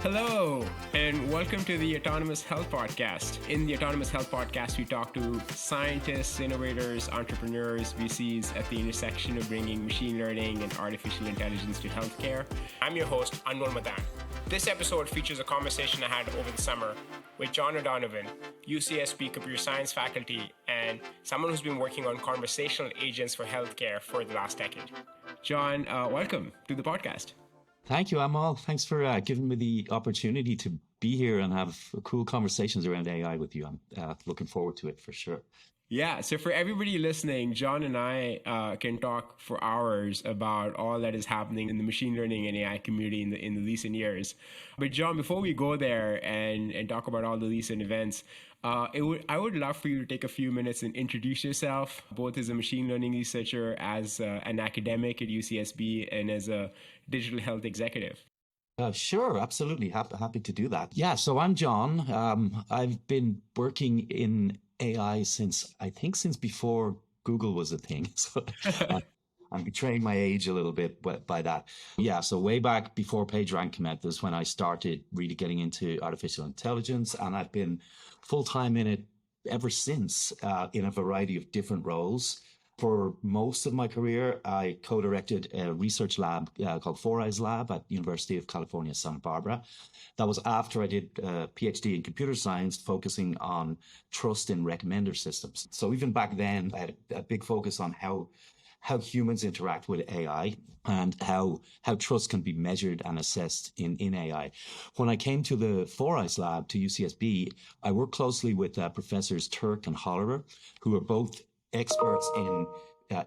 Hello, and welcome to the Autonomous Health Podcast. In the Autonomous Health Podcast, we talk to scientists, innovators, entrepreneurs, VCs at the intersection of bringing machine learning and artificial intelligence to healthcare. I'm your host, Anmol Madan. This episode features a conversation I had over the summer with John O'Donovan, UCSB computer science faculty, and someone who's been working on conversational agents for healthcare for the last decade. John, welcome to the podcast. Thank you, Amal. Thanks for giving me the opportunity to be here and have cool conversations around AI with you. I'm looking forward to it for sure. Yeah, so for everybody listening, John and I can talk for hours about all that is happening in the machine learning and AI community in the recent years. But John, before we go there and talk about all the recent events, I would love for you to take a few minutes and introduce yourself, both as a machine learning researcher, as an academic at UCSB, and as a digital health executive. Sure, absolutely. Happy to do that. Yeah, so I'm John. I've been working in AI since before Google was a thing. So I'm betraying my age a little bit by that. Yeah, so way back before PageRank came out, was when I started really getting into artificial intelligence, and I've been full-time in it ever since in a variety of different roles. For most of my career, I co-directed a research lab called Four Eyes Lab at University of California, Santa Barbara. That was after I did a PhD in computer science, focusing on trust in recommender systems. So even back then, I had a big focus on how humans interact with AI and how trust can be measured and assessed in AI. When I came to the Four Eyes Lab to UCSB, I worked closely with Professors Turk and Hollerer, who are both experts in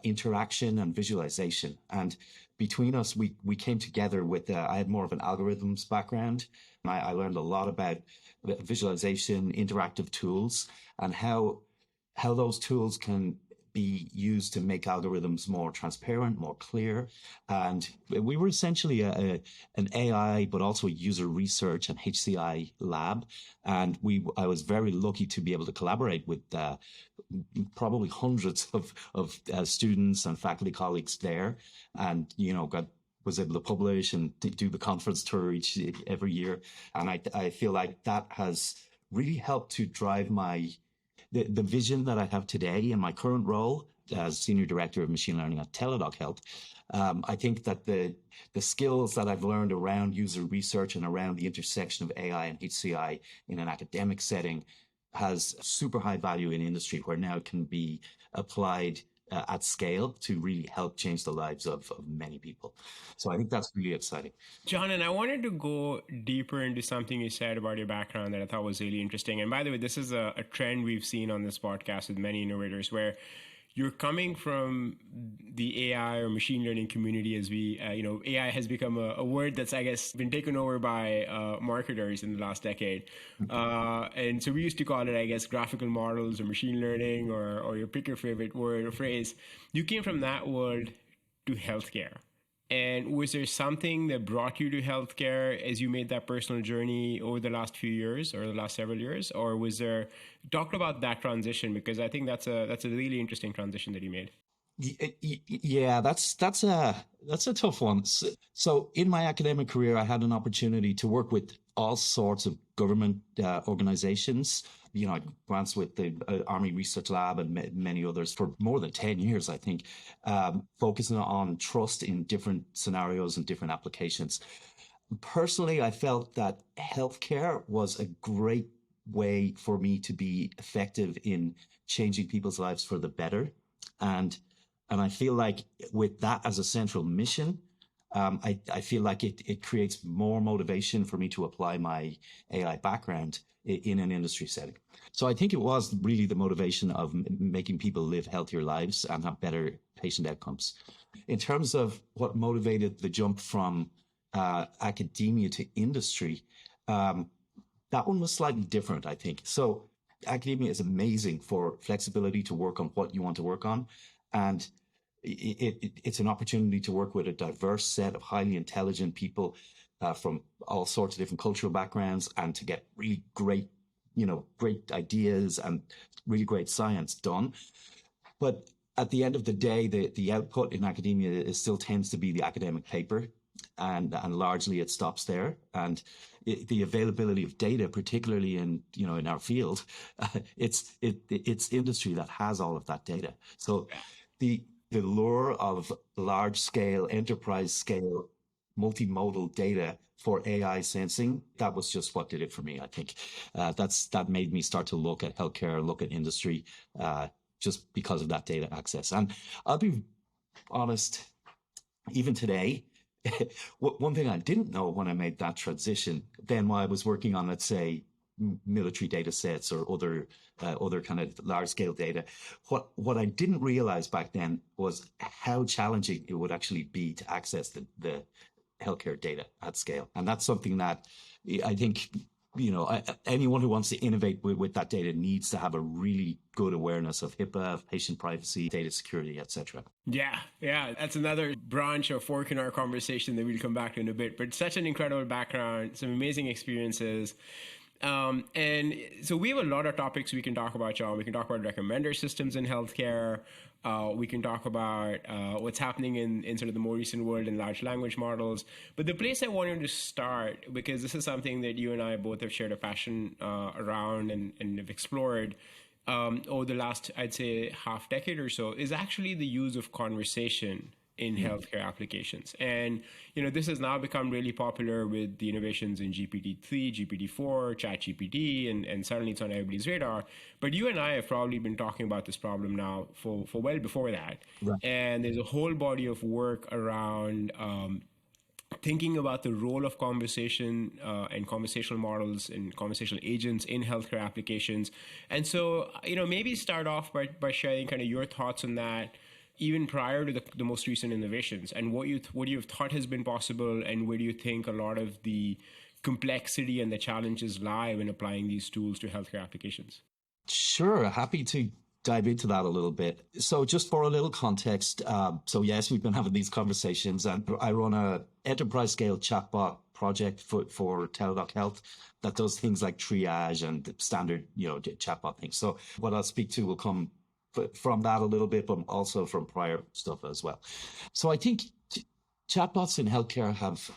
interaction and visualization. And between us, we came together with, I had more of an algorithms background. I learned a lot about visualization, interactive tools, and how those tools can be used to make algorithms more transparent, more clear. And we were essentially an AI, but also a user research and HCI lab. And I was very lucky to be able to collaborate with probably hundreds of students and faculty colleagues there. And, was able to publish and do the conference tour every year. And I feel like that has really helped to drive the vision that I have today in my current role as Senior Director of Machine Learning at Teladoc Health. I think that the skills that I've learned around user research and around the intersection of AI and HCI in an academic setting has super high value in industry, where now it can be applied at scale to really help change the lives of many people. So I think that's really exciting. John, and I wanted to go deeper into something you said about your background that I thought was really interesting. And by the way, this is a trend we've seen on this podcast with many innovators, where you're coming from the AI or machine learning community. As AI has become a word that's, I guess, been taken over by marketers in the last decade. And so we used to call it, I guess, graphical models or machine learning or your pick your favorite word or phrase. You came from that world to healthcare. And was there something that brought you to healthcare as you made that personal journey over the last few years or the last several years? Or was there, talk about that transition, because I think that's a really interesting transition that you made. Yeah, that's a tough one. So in my academic career, I had an opportunity to work with all sorts of government organizations. I grants with the Army Research Lab and many others for more than 10 years, I think, focusing on trust in different scenarios and different applications. Personally, I felt that healthcare was a great way for me to be effective in changing people's lives for the better. And I feel like with that as a central mission, I feel like it creates more motivation for me to apply my AI background in an industry setting. So I think it was really the motivation of making people live healthier lives and have better patient outcomes. In terms of what motivated the jump from academia to industry, that one was slightly different, I think. So academia is amazing for flexibility to work on what you want to work on. And it's an opportunity to work with a diverse set of highly intelligent people from all sorts of different cultural backgrounds, and to get really great ideas and really great science done. But at the end of the day, the output in academia still tends to be the academic paper. and largely it stops there. And the availability of data, particularly in our field, it's industry that has all of that data. So the lure of large scale, enterprise scale, multimodal data for AI sensing, that was just what did it for me. I think that made me start to look at healthcare, look at industry, just because of that data access. And I'll be honest, even today, one thing I didn't know when I made that transition, then while I was working on, let's say, military data sets or other kind of large scale data, what I didn't realize back then was how challenging it would actually be to access the healthcare data at scale. And that's something that I think anyone who wants to innovate with that data needs to have a really good awareness of HIPAA, of patient privacy, data security, etc. Yeah, that's another branch or fork in our conversation that we'll come back to in a bit. But such an incredible background, some amazing experiences. And so we have a lot of topics we can talk about, John. We can talk about recommender systems in healthcare. We can talk about what's happening in sort of the more recent world in large language models. But the place I wanted to start, because this is something that you and I both have shared a passion around and have explored over the last, I'd say, half decade or so, is actually the use of conversation in healthcare applications. And, this has now become really popular with the innovations in GPT-3, GPT-4, ChatGPT, and suddenly it's on everybody's radar. But you and I have probably been talking about this problem now for well before that. Right. And there's a whole body of work around thinking about the role of conversation and conversational models and conversational agents in healthcare applications. And so, maybe start off by sharing kind of your thoughts on that, even prior to the most recent innovations, and what you've thought has been possible, and where do you think a lot of the complexity and the challenges lie when applying these tools to healthcare applications? Sure, happy to dive into that a little bit. So just for a little context, so yes, we've been having these conversations, and I run a enterprise scale chatbot project for Teladoc Health that does things like triage and standard, chatbot things. So what I'll speak to will come from that a little bit, but also from prior stuff as well. So I think chatbots in healthcare have.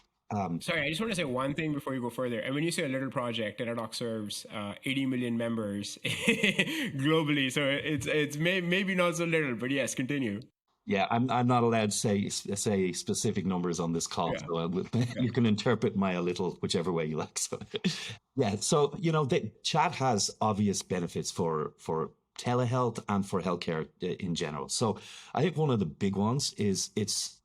Sorry, I just want to say one thing before you go further. And when you say a little project, Teladoc serves 80 million members globally, so it's maybe not so little, but yes, continue. Yeah, I'm not allowed to say specific numbers on this call, Yeah. so you can interpret my a little whichever way you like. So, yeah, so the chat has obvious benefits for telehealth and for healthcare in general. So I think one of the big ones is it's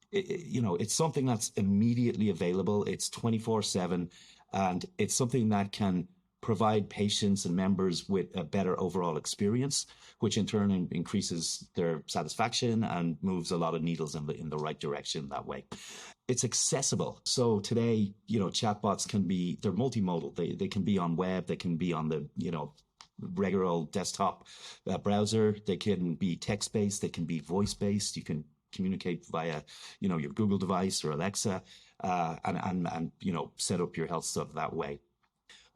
something that's immediately available. It's 24/7, and it's something that can provide patients and members with a better overall experience, which in turn increases their satisfaction and moves a lot of needles in the right direction that way. It's accessible. So today, chatbots they're multimodal. They can be on web, they can be on the, regular old desktop browser. They can be text-based, they can be voice-based. You can communicate via, your Google device or Alexa, and set up your health stuff that way.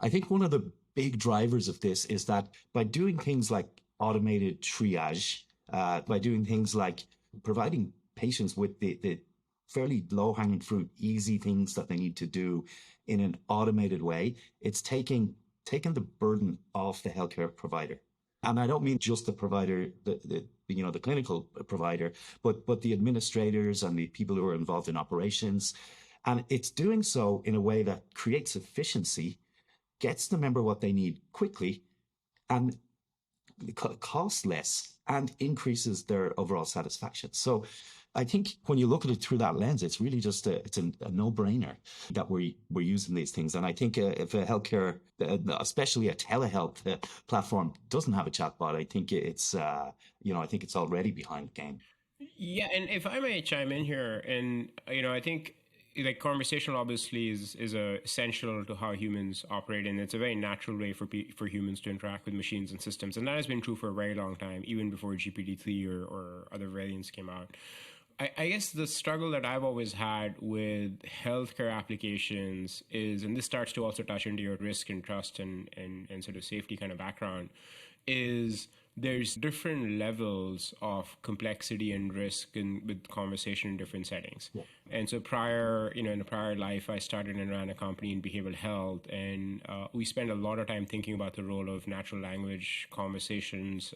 I think one of the big drivers of this is that by doing things like automated triage, by doing things like providing patients with the fairly low-hanging fruit, easy things that they need to do in an automated way, it's taking the burden off the healthcare provider. And I don't mean just the provider, the clinical provider, but the administrators and the people who are involved in operations. And it's doing so in a way that creates efficiency, gets the member what they need quickly, and costs less, and increases their overall satisfaction. So I think when you look at it through that lens, it's really just a no-brainer that we're using these things. And I think if a healthcare, especially a telehealth platform, doesn't have a chatbot, I think it's already behind the game. Yeah, and if I may chime in here, and I think like conversational obviously is essential to how humans operate, and it's a very natural way for humans to interact with machines and systems, and that has been true for a very long time, even before GPT-3 or other variants came out. I guess the struggle that I've always had with healthcare applications is, and this starts to also touch into your risk and trust and sort of safety kind of background, is there's different levels of complexity and risk with conversation in different settings. Yeah. And so prior, in a prior life, I started and ran a company in behavioral health, and we spent a lot of time thinking about the role of natural language conversations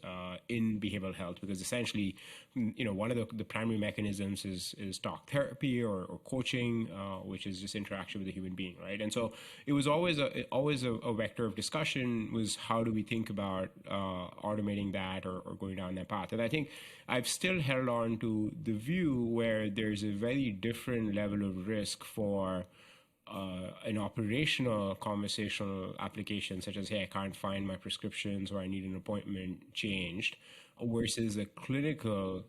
in behavioral health, because essentially, one of the primary mechanisms is talk therapy or coaching, which is just interaction with a human being, right? And so it was always a vector of discussion was how do we think about automating that or going down that path. And I think I've still held on to the view where there's a very different level of risk for an operational conversational application, such as, hey, I can't find my prescriptions or I need an appointment changed, versus a clinical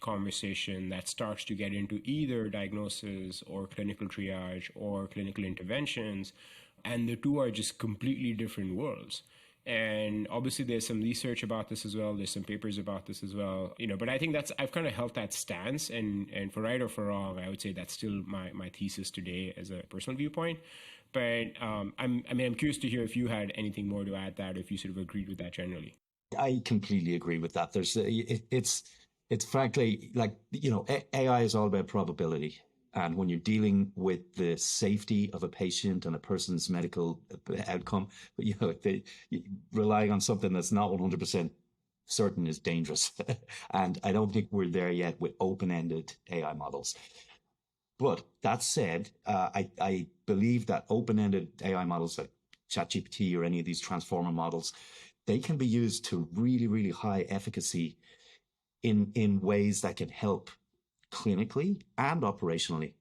conversation that starts to get into either diagnosis or clinical triage or clinical interventions. And the two are just completely different worlds. And obviously there's some research about this as well. There's some papers about this as well, but I think I've kind of held that stance, and for right or for wrong, I would say that's still my thesis today as a personal viewpoint. But I'm curious to hear if you had anything more to add that, or if you sort of agreed with that generally. I completely agree with that. It's frankly like, AI is all about probability. And when you're dealing with the safety of a patient and a person's medical outcome, relying on something that's not 100% certain is dangerous. And I don't think we're there yet with open-ended AI models. But that said, I believe that open-ended AI models like ChatGPT or any of these transformer models, they can be used to really, really high efficacy in ways that can help clinically and operationally.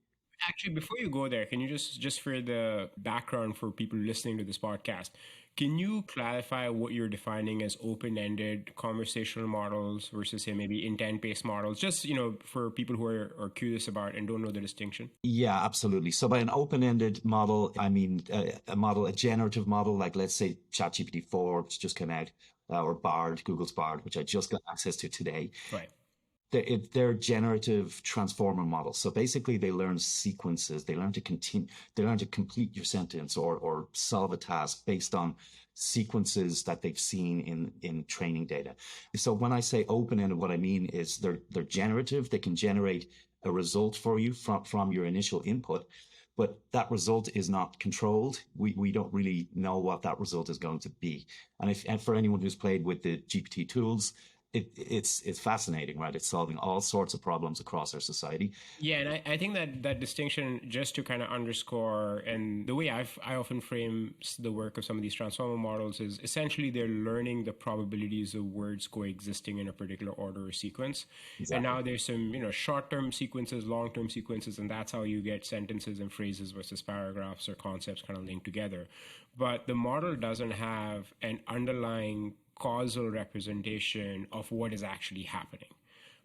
Actually, before you go there, can you just for the background for people listening to this podcast, can you clarify what you're defining as open-ended conversational models versus, say, maybe intent-based models? Just, for people who are curious about and don't know the distinction. Yeah, absolutely. So by an open-ended model, I mean a generative model, like let's say ChatGPT 4, which just came out, or Bard, Google's Bard, which I just got access to today. Right. They're generative transformer models. So basically they learn sequences. They learn to continue, they learn to complete your sentence or solve a task based on sequences that they've seen in training data. So when I say open-ended, what I mean is they're generative. They can generate a result for you from your initial input, but that result is not controlled. We don't really know what that result is going to be. And for anyone who's played with the GPT tools, it's fascinating, right? It's solving all sorts of problems across our society. Yeah, and I think that distinction, just to kind of underscore, and the way I often frame the work of some of these transformer models is essentially they're learning the probabilities of words coexisting in a particular order or sequence. Exactly. And now there's some short-term sequences, long-term sequences, and that's how you get sentences and phrases versus paragraphs or concepts kind of linked together. But the model doesn't have an underlying causal representation of what is actually happening.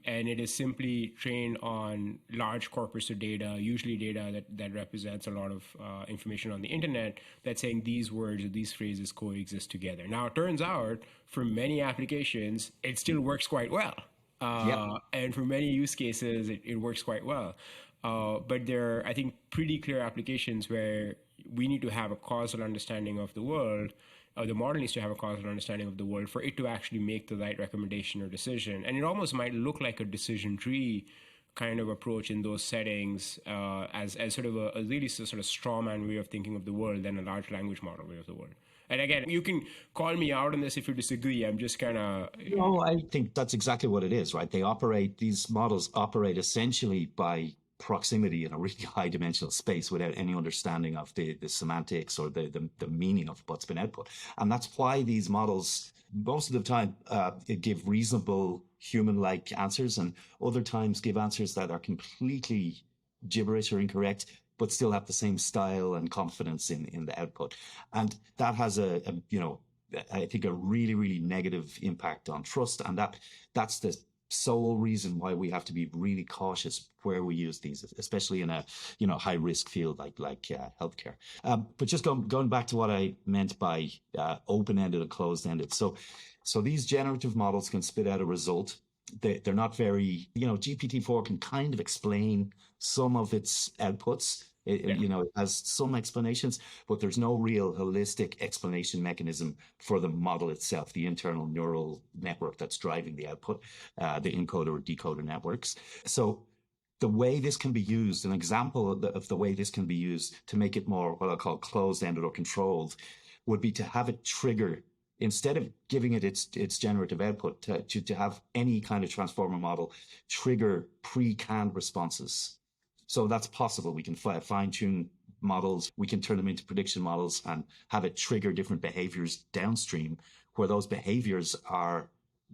And it is simply trained on large corpus of data, usually data that represents a lot of information on the internet, that's saying these words or these phrases coexist together. Now, it turns out for many applications, it still works quite well. And for many use cases, it works quite well. But there are, I think, pretty clear applications where we need to have a causal understanding of the world. The model needs to have a causal understanding of the world for it to actually make the right recommendation or decision. And it almost might look like a decision tree kind of approach in those settings as sort of a really sort of straw man way of thinking of the world than a large language model way of the world. And again, you can call me out on this if you disagree. I'm just kind of... No, I think that's exactly what it is, right? These models operate essentially by proximity in a really high dimensional space without any understanding of the semantics or the meaning of what's been output. And that's why these models, most of the time, give reasonable human-like answers, and other times give answers that are completely gibberish or incorrect, but still have the same style and confidence in the output. And that has I think a really, really negative impact on trust. And that's the sole reason why we have to be really cautious where we use these, especially in a high risk field like healthcare. But just going back to what I meant by open-ended and closed-ended. So these generative models can spit out a result. They're not very, GPT-4 can kind of explain some of its outputs, Yeah. It has some explanations, but there's no real holistic explanation mechanism for the model itself, the internal neural network that's driving the output, the encoder or decoder networks. So the way this can be used, an example of the way this can be used to make it more what I'll call closed-ended or controlled, would be to have it trigger, instead of giving it its generative output, to have any kind of transformer model trigger pre-canned responses. So that's possible. We can fine tune models, we can turn them into prediction models and have it trigger different behaviors downstream where those behaviors are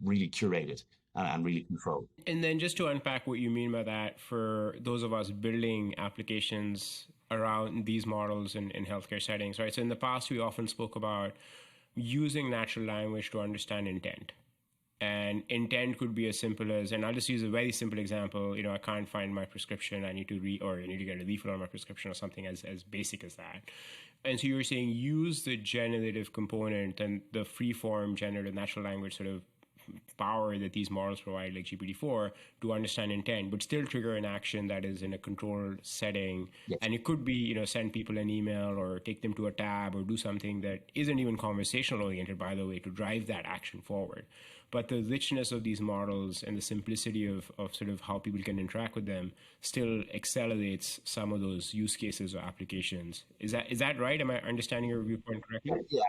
really curated and really controlled. And then just to unpack what you mean by that for those of us building applications around these models in healthcare settings, right? So in the past, we often spoke about using natural language to understand intent. And intent could be as simple as, and I'll just use a very simple example. I can't find my prescription. I need to or I need to get a refill on my prescription or something as basic as that. And so you were saying use the generative component and the free-form generative natural language sort of power that these models provide, like GPT-4, to understand intent, but still trigger an action that is in a controlled setting. Yes. And it could be, send people an email or take them to a tab or do something that isn't even conversational oriented, by the way, to drive that action forward. But the richness of these models and the simplicity of sort of how people can interact with them still accelerates some of those use cases or applications. Is that right? Am I understanding your viewpoint correctly? Yeah,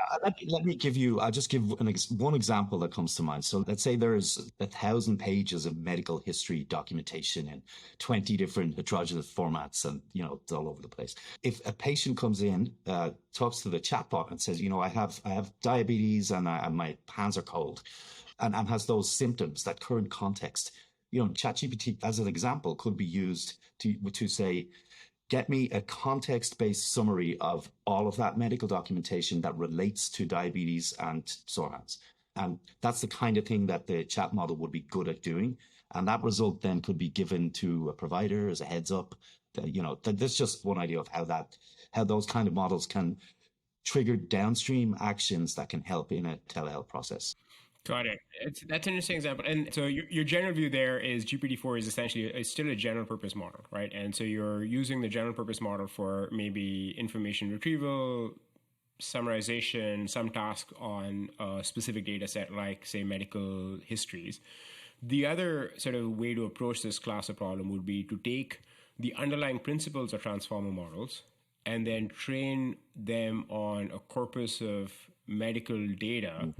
let me give you, I'll just give one example that comes to mind. So let's say there's 1,000 pages of medical history documentation in 20 different heterogeneous formats, and, it's all over the place. If a patient comes in, talks to the chatbot and says, I have diabetes and my hands are cold, and has those symptoms, that current context, ChatGPT, as an example, could be used to say, get me a context-based summary of all of that medical documentation that relates to diabetes and sore hands. And that's the kind of thing that the chat model would be good at doing. And that result then could be given to a provider as a heads up. That's just one idea of how those kind of models can trigger downstream actions that can help in a telehealth process. Got it. That's an interesting example. And so your general view there is GPT-4 is essentially it's still a general purpose model, right? And so you're using the general purpose model for maybe information retrieval, summarization, some task on a specific data set, like, say, medical histories. The other sort of way to approach this class of problem would be to take the underlying principles of transformer models and then train them on a corpus of medical data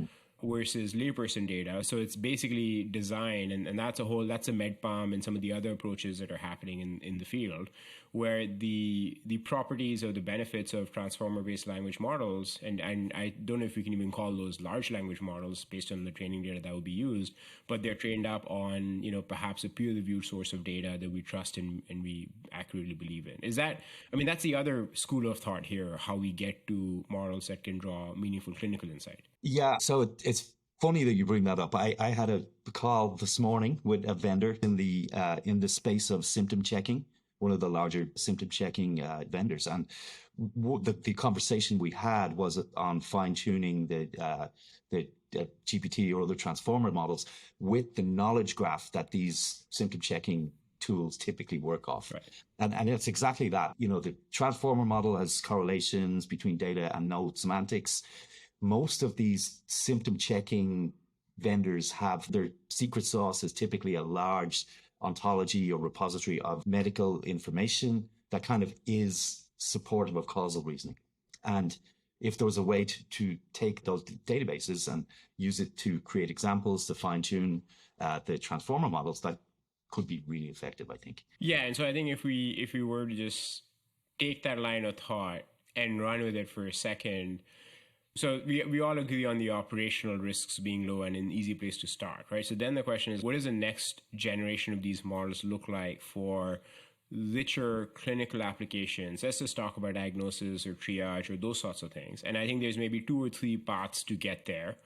versus layperson data. So it's basically design, and that's a MedPalm and some of the other approaches that are happening in the field, where the properties or the benefits of transformer-based language models, and I don't know if we can even call those large language models based on the training data that will be used, but they're trained up on, perhaps a peer-reviewed source of data that we trust and we accurately believe in. That's the other school of thought here, how we get to models that can draw meaningful clinical insight. Yeah, so it's funny that you bring that up. I had a call this morning with a vendor in the space of symptom checking, one of the larger symptom checking vendors, and the conversation we had was on fine tuning the GPT or other transformer models with the knowledge graph that these symptom checking tools typically work off. Right. And it's exactly that. The transformer model has correlations between data and node semantics. Most of these symptom checking vendors have their secret sauce is typically a large ontology or repository of medical information that kind of is supportive of causal reasoning. And if there was a way to take those databases and use it to create examples to fine tune the transformer models, that could be really effective, I think. Yeah, and so I think if we were to just take that line of thought and run with it for a second. So we all agree on the operational risks being low and an easy place to start, right? So then the question is, what does the next generation of these models look like for richer clinical applications? Let's just talk about diagnosis or triage or those sorts of things. And I think there's maybe 2 or 3 paths to get there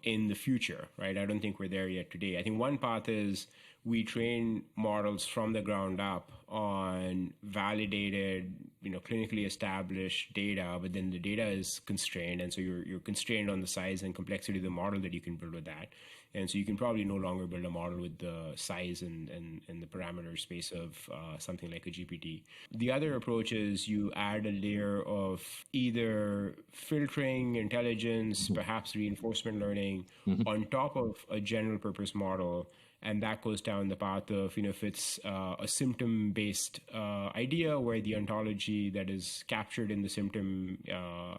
in the future, right? I don't think we're there yet today. I think one path is we train models from the ground up on validated clinically established data, but then the data is constrained, and so you're constrained on the size and complexity of the model that you can build with that. And so you can probably no longer build a model with the size and the parameter space of something like a GPT. The other approach is you add a layer of either filtering, intelligence, perhaps reinforcement learning on top of a general purpose model. And that goes down the path of, if it's a symptom-based idea where the ontology that is captured in the symptom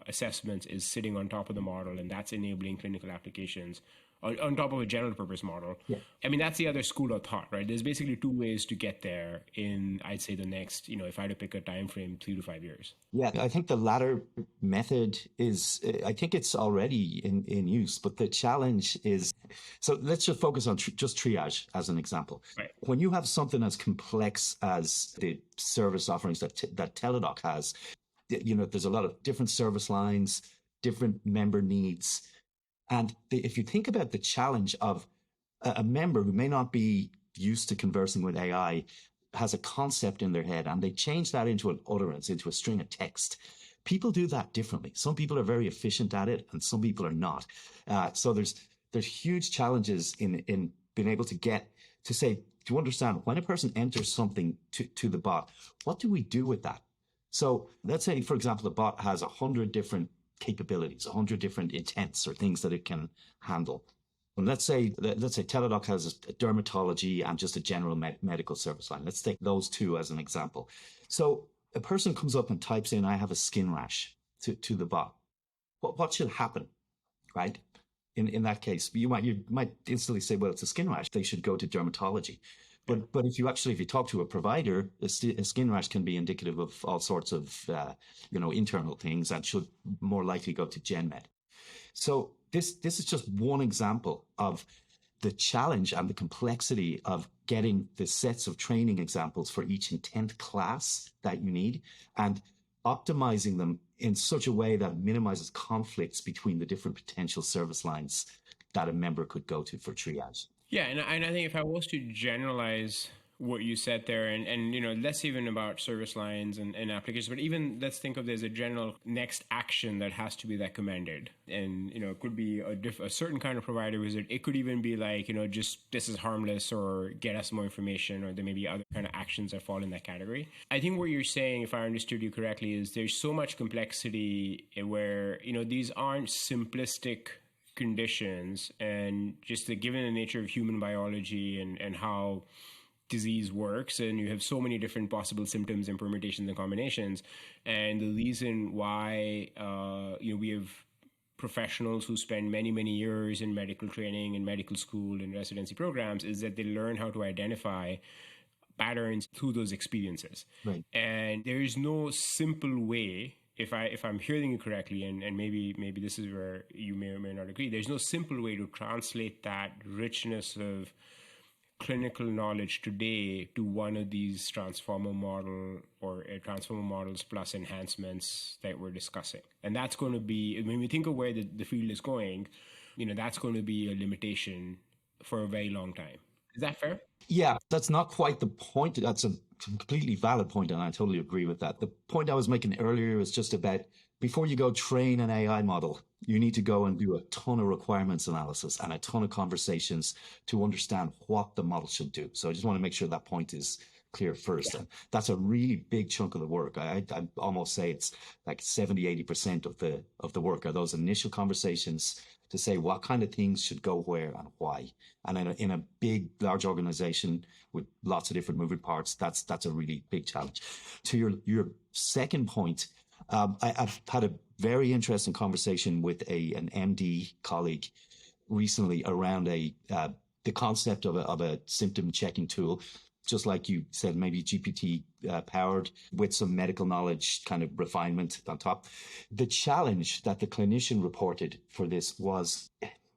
assessments is sitting on top of the model, and that's enabling clinical applications on top of a general purpose model. Yeah. I mean, that's the other school of thought, right? There's basically two ways to get there in, I'd say, the next, if I had to pick a time frame, 3 to 5 years. Yeah, I think the latter method is, I think it's already in use, but the challenge is, so let's just focus on just triage as an example. Right. When you have something as complex as the service offerings that Teladoc has, there's a lot of different service lines, different member needs. And if you think about the challenge of a member who may not be used to conversing with AI, has a concept in their head, and they change that into an utterance, into a string of text. People do that differently. Some people are very efficient at it, and some people are not. So there's huge challenges in being able to get to say, to understand when a person enters something to the bot, what do we do with that? So let's say, for example, the bot has 100 different capabilities, 100 different intents or things that it can handle. And let's say Teladoc has a dermatology and just a general medical service line. Let's take those two as an example. So a person comes up and types in, "I have a skin rash," to the bot. What should happen, right? In that case, you might instantly say, "Well, it's a skin rash. They should go to dermatology." But if you talk to a provider, a skin rash can be indicative of all sorts of internal things and should more likely go to GenMed. So this is just one example of the challenge and the complexity of getting the sets of training examples for each intent class that you need and optimizing them in such a way that minimizes conflicts between the different potential service lines that a member could go to for triage. Yeah, and I think if I was to generalize what you said there, and less even about service lines and applications, but even let's think of there's a general next action that has to be recommended, and it could be a certain kind of provider visit. It could even be like just this is harmless, or get us more information, or there may be other kind of actions that fall in that category. I think what you're saying, if I understood you correctly, is there's so much complexity where these aren't simplistic conditions, and just given the nature of human biology and how disease works, and you have so many different possible symptoms and permutations and combinations. And the reason why we have professionals who spend many years in medical training and medical school and residency programs is that they learn how to identify patterns through those experiences. Right. And there is no simple way, if I'm hearing you correctly, and maybe this is where you may or may not agree, there's no simple way to translate that richness of clinical knowledge today to one of these transformer model or transformer models plus enhancements that we're discussing. And that's going to be, when we think of where the field is going, that's going to be a limitation for a very long time. Is that fair? Yeah, that's not quite the point. That's a completely valid point, and I totally agree with that. The point I was making earlier was just about before you go train an AI model, you need to go and do a ton of requirements analysis and a ton of conversations to understand what the model should do. So I just want to make sure that point is clear first. Yeah. And that's a really big chunk of the work. I almost say it's like 70-80% of the work are those initial conversations to say what kind of things should go where and why. And in a big, large organization with lots of different moving parts, that's a really big challenge. To your second point, I've had a very interesting conversation with an MD colleague recently around the concept of a symptom checking tool, just like you said, maybe GPT powered with some medical knowledge kind of refinement on top. The challenge that the clinician reported for this was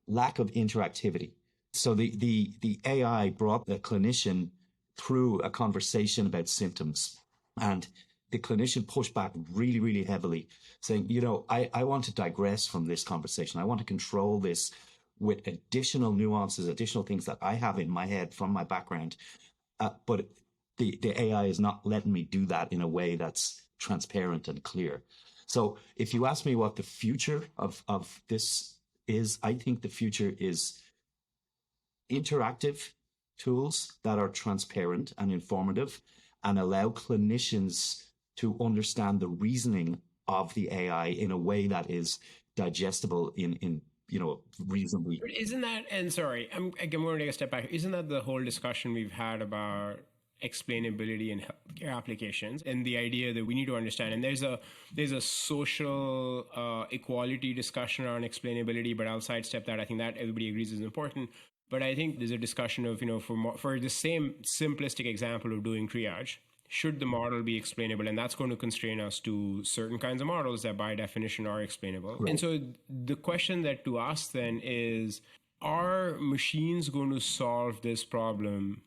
lack of interactivity. So the AI brought the clinician through a conversation about symptoms, and the clinician pushed back really, really heavily, saying, I want to digress from this conversation. I want to control this with additional nuances, additional things that I have in my head from my background. But the AI is not letting me do that in a way that's transparent and clear. So if you ask me what the future of this is, I think the future is interactive tools that are transparent and informative and allow clinicians to understand the reasoning of the AI in a way that is digestible in reasonably. But isn't that, and sorry, I'm going to take a step back. Isn't that the whole discussion we've had about explainability in healthcare applications and the idea that we need to understand? And there's a social equality discussion around explainability, but I'll sidestep that. I think that everybody agrees is important. But I think there's a discussion of, for the same simplistic example of doing triage, should the model be explainable? And that's going to constrain us to certain kinds of models that by definition are explainable. Right. And so the question that to ask then is, are machines going to solve this problem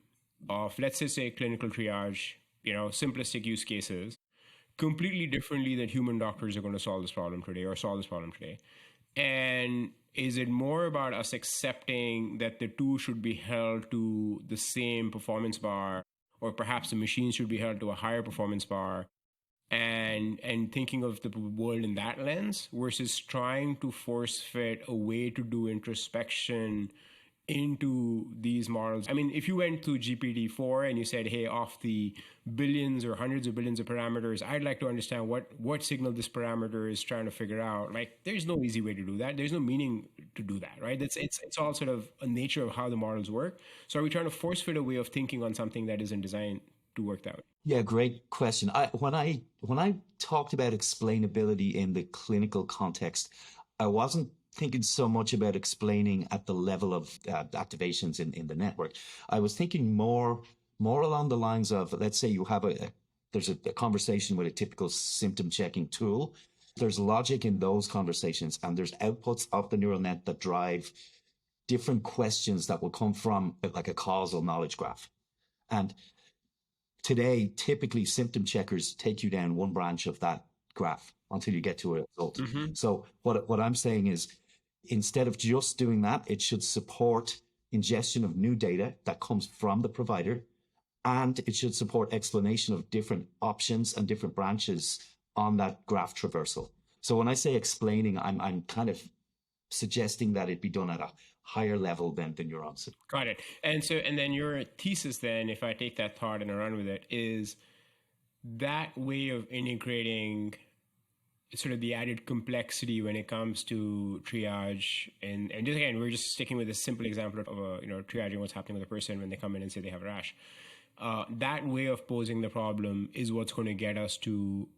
of, let's say clinical triage, simplistic use cases, completely differently than human doctors are going to solve this problem today or solve this problem today? And is it more about us accepting that the two should be held to the same performance bar, or perhaps the machines should be held to a higher performance bar, and thinking of the world in that lens versus trying to force fit a way to do introspection into these models? I mean, if you went to GPT-4 and you said, hey, off the billions or hundreds of billions of parameters, I'd like to understand what signal this parameter is trying to figure out. Like, there's no easy way to do that. There's no meaning to do that, right? It's all sort of a nature of how the models work. So are we trying to force fit a way of thinking on something that isn't designed to work that way? Yeah, great question. When I talked about explainability in the clinical context, I wasn't thinking so much about explaining at the level of activations in the network. I was thinking more along the lines of, let's say you have there's a conversation with a typical symptom checking tool. There's logic in those conversations, and there's outputs of the neural net that drive different questions that will come from like a causal knowledge graph. And today, typically symptom checkers take you down one branch of that graph until you get to a result. Mm-hmm. So what I'm saying is, instead of just doing that, it should support ingestion of new data that comes from the provider, and it should support explanation of different options and different branches on that graph traversal. So when I say explaining, I'm kind of suggesting that it be done at a higher level than neurons. Got it. And then your thesis then, if I take that thought and I run with it, is that way of integrating sort of the added complexity when it comes to triage, and just again, we're just sticking with a simple example of triaging what's happening with a person when they come in and say they have a rash. That way of posing the problem is what's going to get us to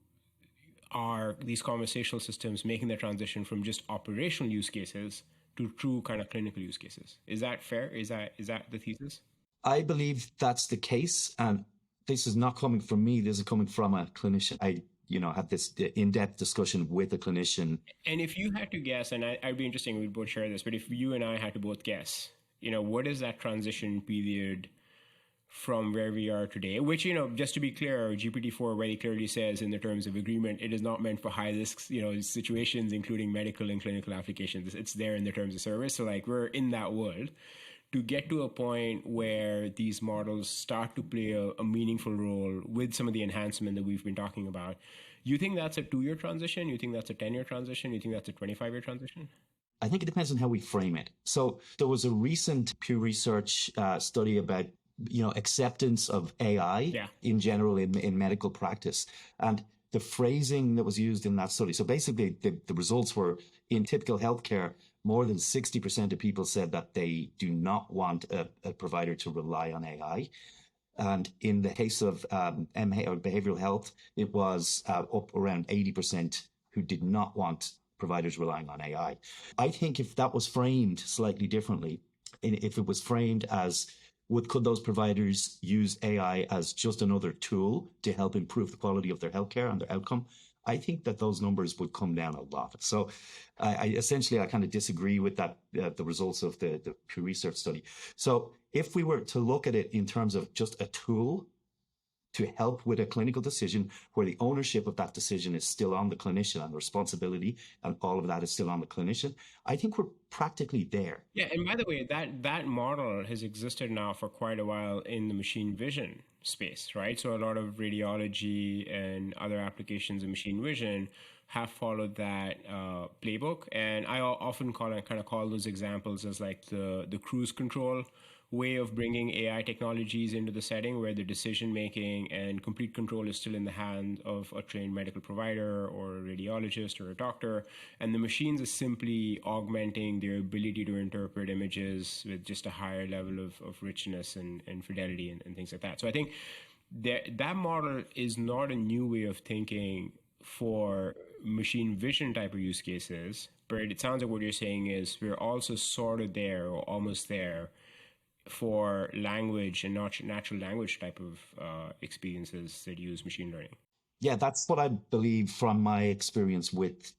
these conversational systems making the transition from just operational use cases to true kind of clinical use cases. Is that fair? Is that the thesis? I believe that's the case, and this is not coming from me. This is coming from a clinician. I had this in-depth discussion with a clinician. And if you had to guess, and I'd be interested, we'd both share this, but if you and I had to both guess, what is that transition period from where we are today? Which, just to be clear, GPT-4 very clearly says in the terms of agreement, it is not meant for high risk, situations, including medical and clinical applications. It's there in the terms of service. So like, we're in that world. To get to a point where these models start to play a meaningful role with some of the enhancement that we've been talking about, you think that's a 2-year transition? You think that's a 10-year transition? You think that's a 25-year transition? I think it depends on how we frame it. So there was a recent Pew Research study about acceptance of AI in general in medical practice, and the phrasing that was used in that study. So basically, the results were, in typical healthcare, more than 60% of people said that they do not want a provider to rely on AI. And in the case of behavioral health, it was up around 80% who did not want providers relying on AI. I think if that was framed slightly differently, if it was framed as, could those providers use AI as just another tool to help improve the quality of their healthcare and their outcome, I think that those numbers would come down a lot. So I kind of disagree with that, the results of the Pew Research study. So if we were to look at it in terms of just a tool, to help with a clinical decision where the ownership of that decision is still on the clinician and the responsibility and all of that is still on the clinician, I think we're practically there. Yeah, and by the way, that model has existed now for quite a while in the machine vision space, right? So a lot of radiology and other applications of machine vision have followed that playbook, and I often kind of call those examples as like the cruise control way of bringing AI technologies into the setting where the decision making and complete control is still in the hand of a trained medical provider or a radiologist or a doctor. And the machines are simply augmenting their ability to interpret images with just a higher level of richness and fidelity and things like that. So I think that model is not a new way of thinking for machine vision type of use cases, but it sounds like what you're saying is we're also sort of there or almost there for language and not natural language type of experiences that use machine learning. Yeah, that's what I believe from my experience with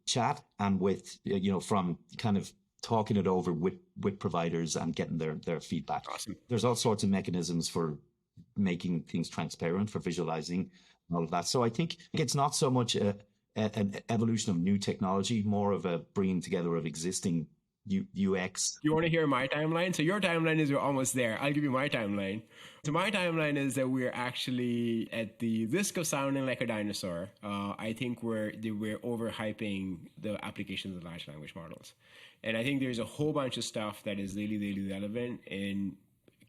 chat and with from kind of talking it over with providers and getting their feedback. Awesome. There's all sorts of mechanisms for making things transparent, for visualizing all of that. So I think it's not so much an evolution of new technology, more of a bringing together of existing UX. You want to hear my timeline? So your timeline is you're almost there. I'll give you my timeline. So my timeline is that we're actually at the risk of sounding like a dinosaur. I think we're overhyping the applications of large language models. And I think there's a whole bunch of stuff that is really, really relevant in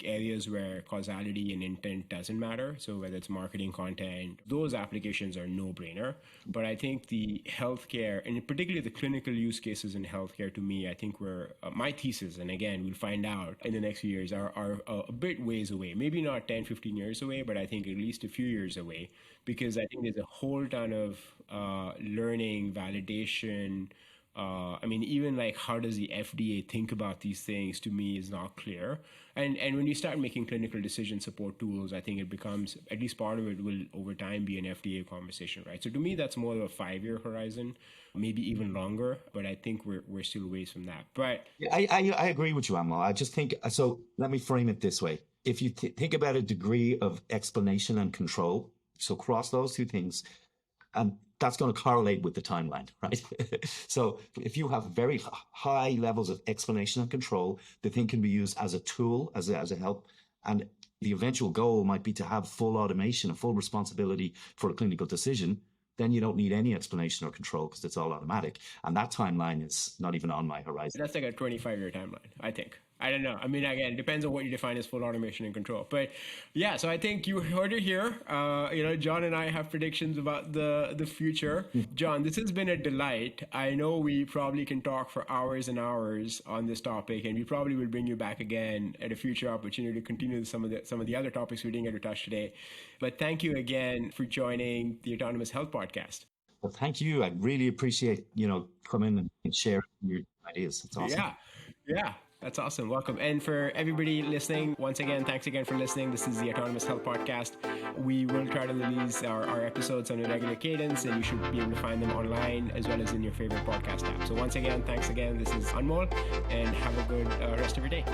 areas where causality and intent doesn't matter. So whether it's marketing content, those applications are no-brainer. But I think the healthcare, and particularly the clinical use cases in healthcare, to me, I think my thesis, and again, we'll find out in the next few years, are a bit ways away. Maybe not 10, 15 years away, but I think at least a few years away, because I think there's a whole ton of learning, validation. Even like how does the FDA think about these things, to me, is not clear. And when you start making clinical decision support tools, I think it becomes, at least part of it will over time be an FDA conversation, right? So to me, that's more of a 5-year horizon, maybe even longer, but I think we're still ways from that. But yeah, I agree with you, Amal. I just think, so let me frame it this way. If you think about a degree of explanation and control, so cross those two things, and that's going to correlate with the timeline, right? So if you have very high levels of explanation and control, the thing can be used as a tool, as a help. And the eventual goal might be to have full automation and full responsibility for a clinical decision. Then you don't need any explanation or control because it's all automatic. And that timeline is not even on my horizon. That's like a 25-year timeline, I think. I don't know. I mean, again, it depends on what you define as full automation and control. But yeah, so I think you heard it here. John and I have predictions about the future. John, this has been a delight. I know we probably can talk for hours and hours on this topic, and we probably will bring you back again at a future opportunity to continue some of the other topics we didn't get to touch today. But thank you again for joining the Autonomous Health Podcast. Well, thank you. I really appreciate, coming and sharing your ideas. It's awesome. Yeah. That's awesome. Welcome. And for everybody listening, once again, thanks again for listening. This is the Autonomous Health Podcast. We will try to release our episodes on a regular cadence, and you should be able to find them online as well as in your favorite podcast app. So once again, thanks again. This is Anmol, and have a good rest of your day.